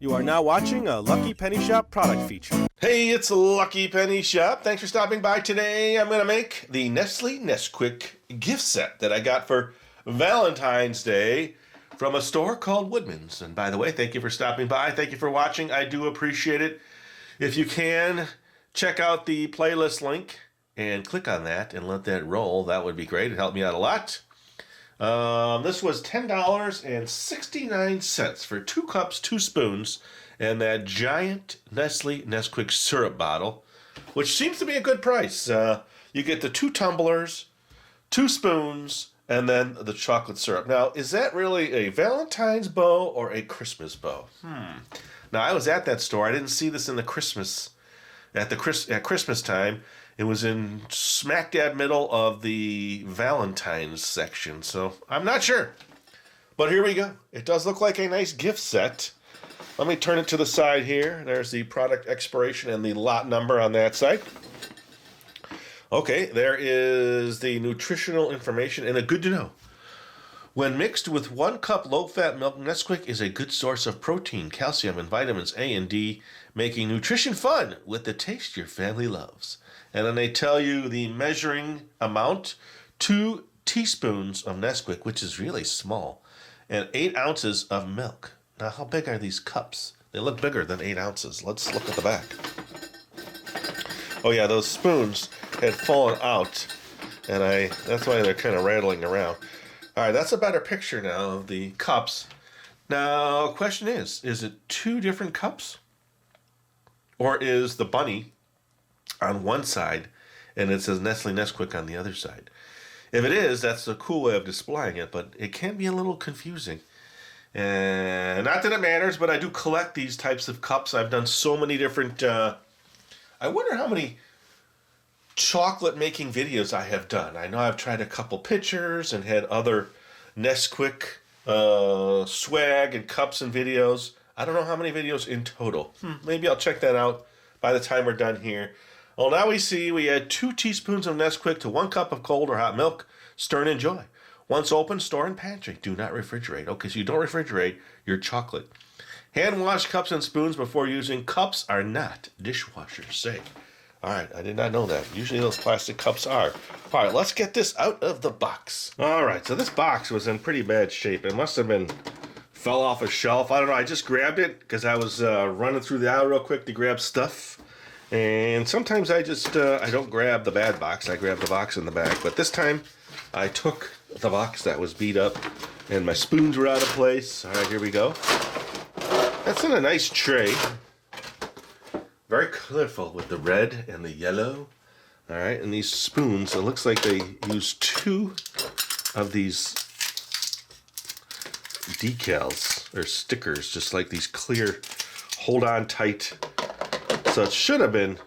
You are now watching a Lucky Penny Shop product feature. Hey, it's Lucky Penny Shop. Thanks for stopping by today. I'm going to make the Nestle Nesquik gift set that I got for Valentine's Day from a store called Woodman's. And by the way, thank you for stopping by. Thank you for watching. I do appreciate it. If you can, check out the playlist link and click on that and let that roll. That would be great. It helped me out a lot. This was $10.69 for 2 cups, 2 spoons, and that giant Nestle Nesquik syrup bottle, which seems to be a good price. You get the 2 tumblers, 2 spoons, and then the chocolate syrup. Now, is that really a Valentine's bow or a Christmas bow? Now, I was at that store. I didn't see this in the at Christmas time. It was in smack dab middle of the Valentines section, so I'm not sure. But here we go. It does look like a nice gift set. Let me turn it to the side here. There's the product expiration and the lot number on that side. Okay, there is the nutritional information and a good to know. When mixed with 1 cup low-fat milk, Nesquik is a good source of protein, calcium, and vitamins A and D, making nutrition fun with the taste your family loves. And then they tell you the measuring amount, 2 teaspoons of Nesquik, which is really small, and 8 ounces of milk. Now, how big are these cups? They look bigger than 8 ounces. Let's look at the back. Oh yeah, those spoons had fallen out, and that's why they're kind of rattling around. All right, that's a better picture now of the cups. Now, question is it 2 different cups? Or is the bunny on one side and it says Nestle Nesquik on the other side? If it is, that's a cool way of displaying it, but it can be a little confusing. And not that it matters, but I do collect these types of cups. I've done so many different, I wonder how many chocolate making videos I have done. I know I've tried a couple pictures and had other Nesquik swag and cups and videos. I don't know how many videos in total. Maybe I'll check that out by the time we're done here. Well, now we add 2 teaspoons of Nesquik to 1 cup of cold or hot milk. Stir and enjoy. Once open, store in pantry. Do not refrigerate. Okay, so you don't refrigerate your chocolate. Hand wash cups and spoons before using. Cups are not dishwasher safe. All right, I did not know that. Usually those plastic cups are. All right, let's get this out of the box. All right, so this box was in pretty bad shape. It must have fell off a shelf. I don't know, I just grabbed it because I was running through the aisle real quick to grab stuff. And sometimes I don't grab the bad box, I grab the box in the bag. But this time, I took the box that was beat up and my spoons were out of place. All right, here we go. That's in a nice tray. Very colorful with the red and the yellow. All right, and these spoons, it looks like they use 2 of these decals or stickers, just like these clear hold on tight. So it should have been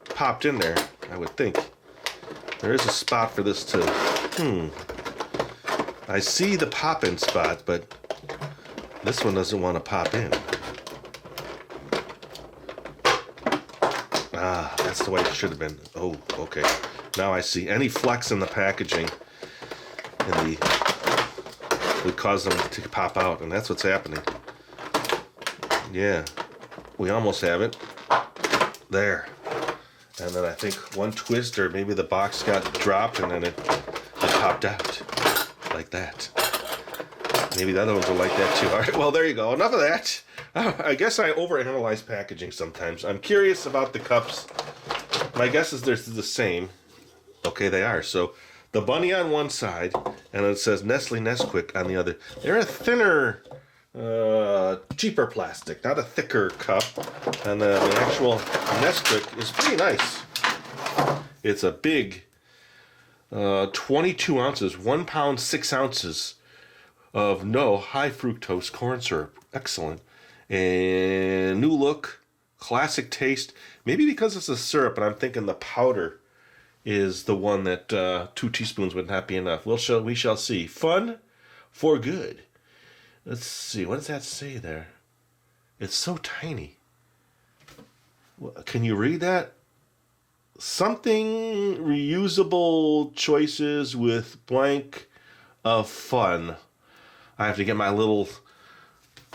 popped in there, I would think. There is a spot for this to, I see the pop-in spot, but this one doesn't want to pop in. Ah, that's the way it should have been. Oh, okay. Now I see. Any flex in the packaging would cause them to pop out, and that's what's happening. Yeah, we almost have it. There. And then I think one twist, or maybe the box got dropped, and then it popped out. Like that. Maybe the other ones will like that too. All right, well, there you go. Enough of that. I guess I overanalyze packaging sometimes. I'm curious about the cups. My guess is they're the same. Okay, they are. So the bunny on one side, and it says Nestle Nesquik on the other. They're a thinner, cheaper plastic, not a thicker cup. And the actual Nesquik is pretty nice. It's a big 22 ounces, 1 pound, 6 ounces of no high fructose corn syrup. Excellent. And new look, classic taste. Maybe because it's a syrup, but I'm thinking the powder is the one that 2 teaspoons would not be enough. We shall see. Fun for good. Let's see. What does that say there? It's so tiny. Can you read that? Something reusable choices with blank of fun. I have to get my little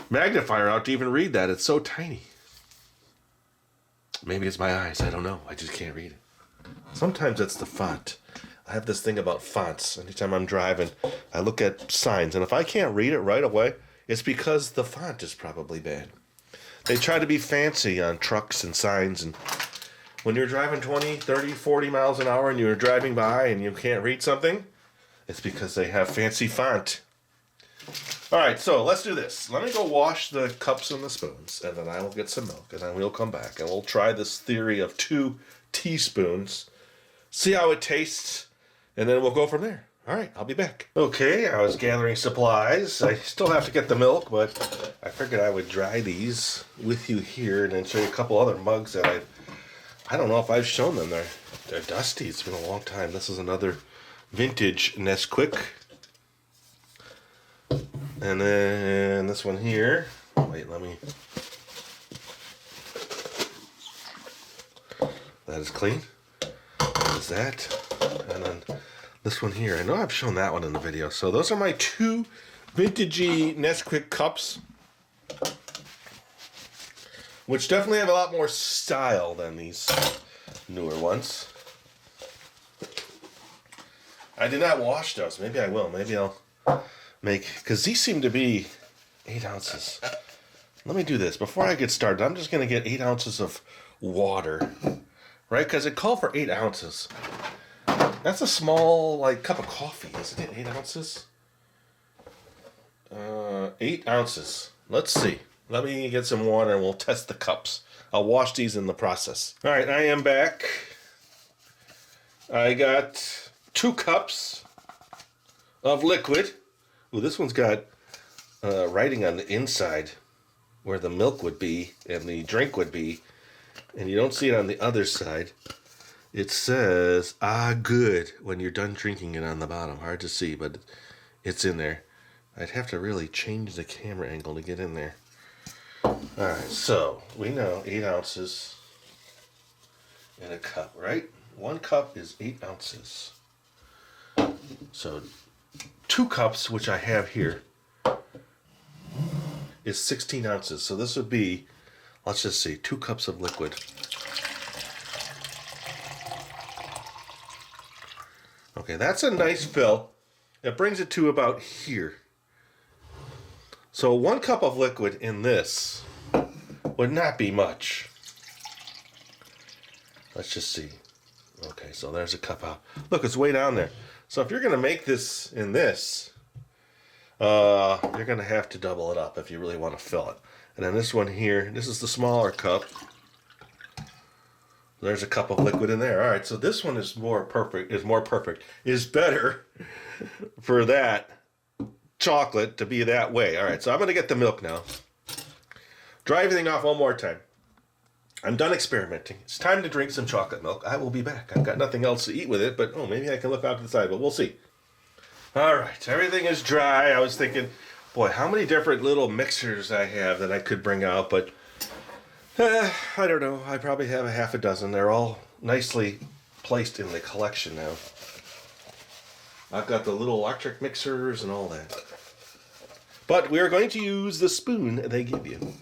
magnifier out to even read that. It's so tiny. Maybe it's my eyes. I don't know. I just can't read it. Sometimes it's the font. I have this thing about fonts. Anytime I'm driving, I look at signs. And if I can't read it right away, it's because the font is probably bad. They try to be fancy on trucks and signs. And when you're driving 20, 30, 40 miles an hour and you're driving by and you can't read something, it's because they have fancy font. All right, so let's do this. Let me go wash the cups and the spoons, and then I will get some milk, and then we'll come back, and we'll try this theory of 2 teaspoons, see how it tastes, and then we'll go from there. All right, I'll be back. Okay, I was gathering supplies. I still have to get the milk, but I figured I would dry these with you here, and then show you a couple other mugs that I don't know if I've shown them. They're dusty. It's been a long time. This is another vintage Nesquik. And then this one here. Wait, let me. That is clean. That is that. And then this one here. I know I've shown that one in the video. So those are my 2 vintagey Nesquik cups, which definitely have a lot more style than these newer ones. I did not wash those. Maybe I will. Maybe I'll because these seem to be 8 ounces. Let me do this. Before I get started, I'm just going to get 8 ounces of water, right? Because it called for 8 ounces. That's a small, cup of coffee, isn't it? 8 ounces? 8 ounces. Let's see. Let me get some water and we'll test the cups. I'll wash these in the process. All right, I am back. I got 2 cups of liquid. Ooh, this one's got writing on the inside where the milk would be and the drink would be, and you don't see it on the other side. It says, good, when you're done drinking it on the bottom. Hard to see, but it's in there. I'd have to really change the camera angle to get in there. Alright, so we know 8 ounces in a cup, right? 1 cup is 8 ounces. So 2 cups, which I have here, is 16 ounces. So this would be, let's just see, 2 cups of liquid. Okay, that's a nice fill. It brings it to about here. So 1 cup of liquid in this would not be much. Let's just see. Okay, so there's a cup out. Look, it's way down there. So if you're going to make this in this, you're going to have to double it up if you really want to fill it. And then this one here, this is the smaller cup. There's a cup of liquid in there. All right, so this one is more perfect, is better for that chocolate to be that way. All right, so I'm going to get the milk now. Dry everything off one more time. I'm done experimenting. It's time to drink some chocolate milk. I will be back. I've got nothing else to eat with it, but maybe I can look out to the side, but we'll see. All right, everything is dry. I was thinking, boy, how many different little mixers I have that I could bring out, but I don't know. I probably have a half a dozen. They're all nicely placed in the collection now. I've got the little electric mixers and all that. But we are going to use the spoon they give you.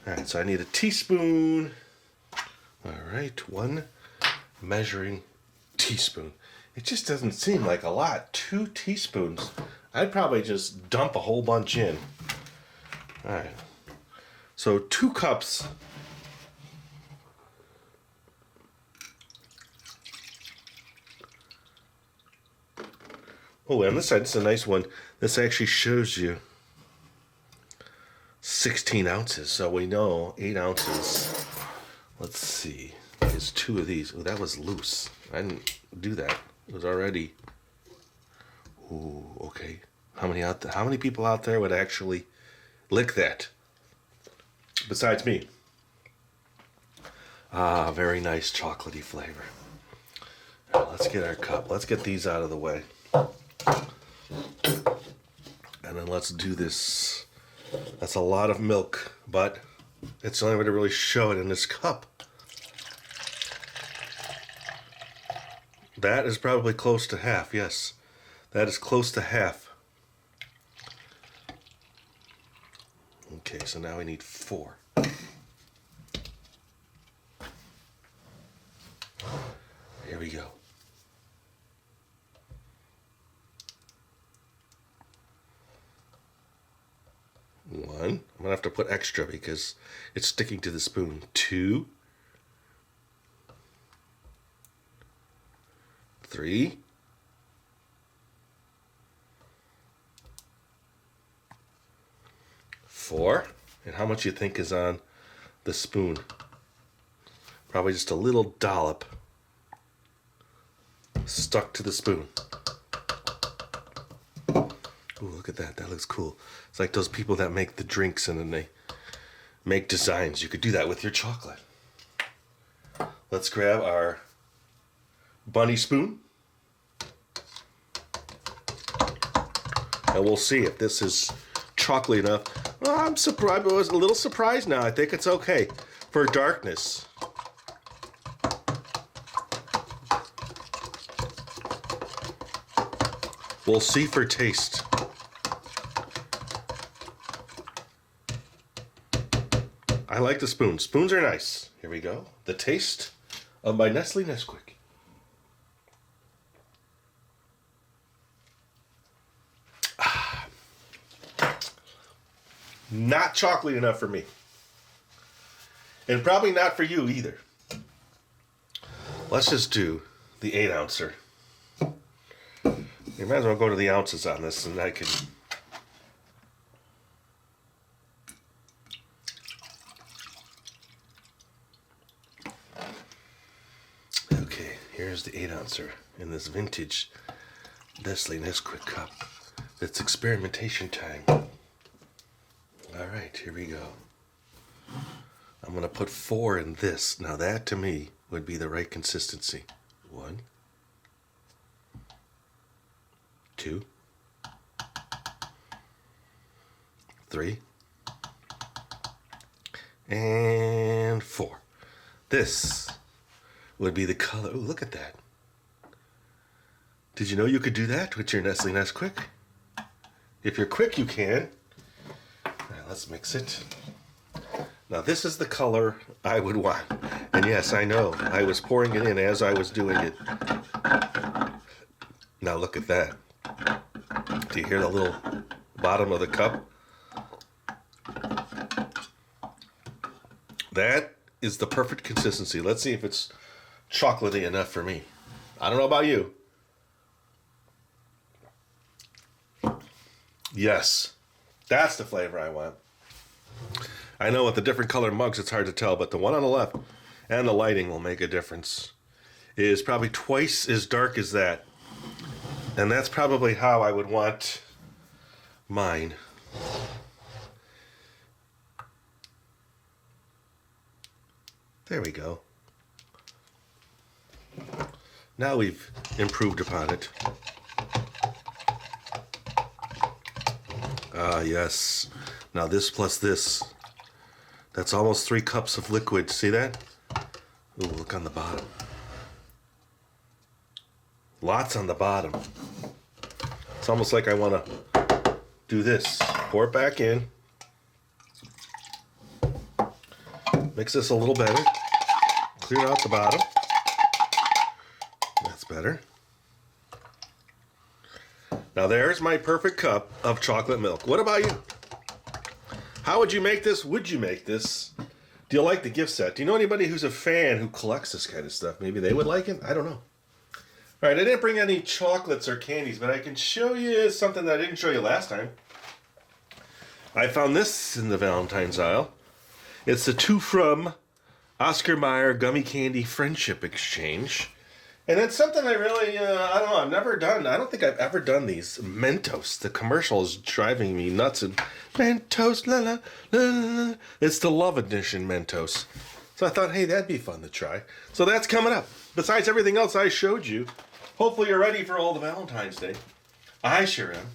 All right, so I need a teaspoon. All right, 1 measuring teaspoon. It just doesn't seem like a lot. 2 teaspoons. I'd probably just dump a whole bunch in. All right. So 2 cups. Oh, on this side, it's a nice one. This actually shows you 16 ounces. So we know 8 ounces. Let's see. Is 2 of these. Oh, that was loose. I didn't do that. It was already. Ooh, okay. How many people out there would actually lick that? Besides me. Ah, very nice chocolatey flavor. All right, let's get our cup. Let's get these out of the way. And then let's do this. That's a lot of milk, but it's the only way to really show it in this cup. That is probably close to half, yes. That is close to half. Okay, so now I need 4. Here we go. 1. I'm gonna have to put extra because it's sticking to the spoon. 2. 3. 4. And how much you think is on the spoon? Probably just a little dollop stuck to the spoon. Ooh, look at that. That looks cool. It's like those people that make the drinks and then they make designs. You could do that with your chocolate. Let's grab our bunny spoon. And we'll see if this is chocolate enough. Well, I'm surprised. I was a little surprised now. I think it's okay for darkness. We'll see for taste. I like the spoon. Spoons are nice. Here we go. The taste of my Nestle Nesquik. Not chocolate enough for me. And probably not for you either. Let's just do the 8-ouncer. You might as well go to the ounces on this and I can... Okay, here's the 8-ouncer in this vintage Nestle Nesquik cup. It's experimentation time. Alright, here we go. I'm going to put 4 in this. Now that to me would be the right consistency. 1, 2, 3, and 4. This would be the color. Ooh, look at that. Did you know you could do that with your Nestle Nesquik? If you're quick, you can. All right, let's mix it. Now this is the color I would want. And yes, I know, I was pouring it in as I was doing it. Now look at that. Do you hear the little bottom of the cup? That is the perfect consistency. Let's see if it's chocolatey enough for me. I don't know about you. Yes, that's the flavor I want. I know with the different color mugs it's hard to tell, but the one on the left and the lighting will make a difference. It is probably twice as dark as that. And that's probably how I would want mine. There we go. Now we've improved upon it. Ah, yes. Now this plus this. That's almost 3 cups of liquid. See that? Ooh, look on the bottom. Lots on the bottom. It's almost like I want to do this. Pour it back in. Mix this a little better. Clear out the bottom. That's better. Now there's my perfect cup of chocolate milk. What about you? How would you make this? Would you make this? Do you like the gift set? Do you know anybody who's a fan who collects this kind of stuff? Maybe they would like it? I don't know. All right, I didn't bring any chocolates or candies, but I can show you something that I didn't show you last time. I found this in the Valentines aisle. It's the 2 from Oscar Mayer Gummy Candy Friendship Exchange. And it's something I really, I don't know, I've never done. I don't think I've ever done these. Mentos. The commercial is driving me nuts. And Mentos, la la, la la la. It's the Love Edition Mentos. So I thought, hey, that'd be fun to try. So that's coming up. Besides everything else I showed you, hopefully you're ready for all the Valentine's Day. I sure am.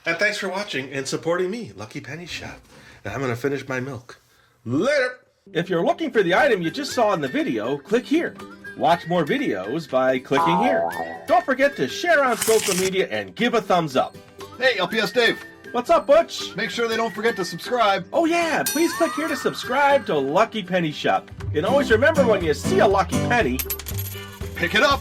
And thanks for watching and supporting me, Lucky Penny Shop. And I'm going to finish my milk. Later! If you're looking for the item you just saw in the video, click here. Watch more videos by clicking here. Don't forget to share on social media and give a thumbs up. Hey, LPS-Dave. What's up, Butch? Make sure they don't forget to subscribe. Oh yeah, please click here to subscribe to Lucky Penny Shop. And always remember, when you see a lucky penny, Pick it up.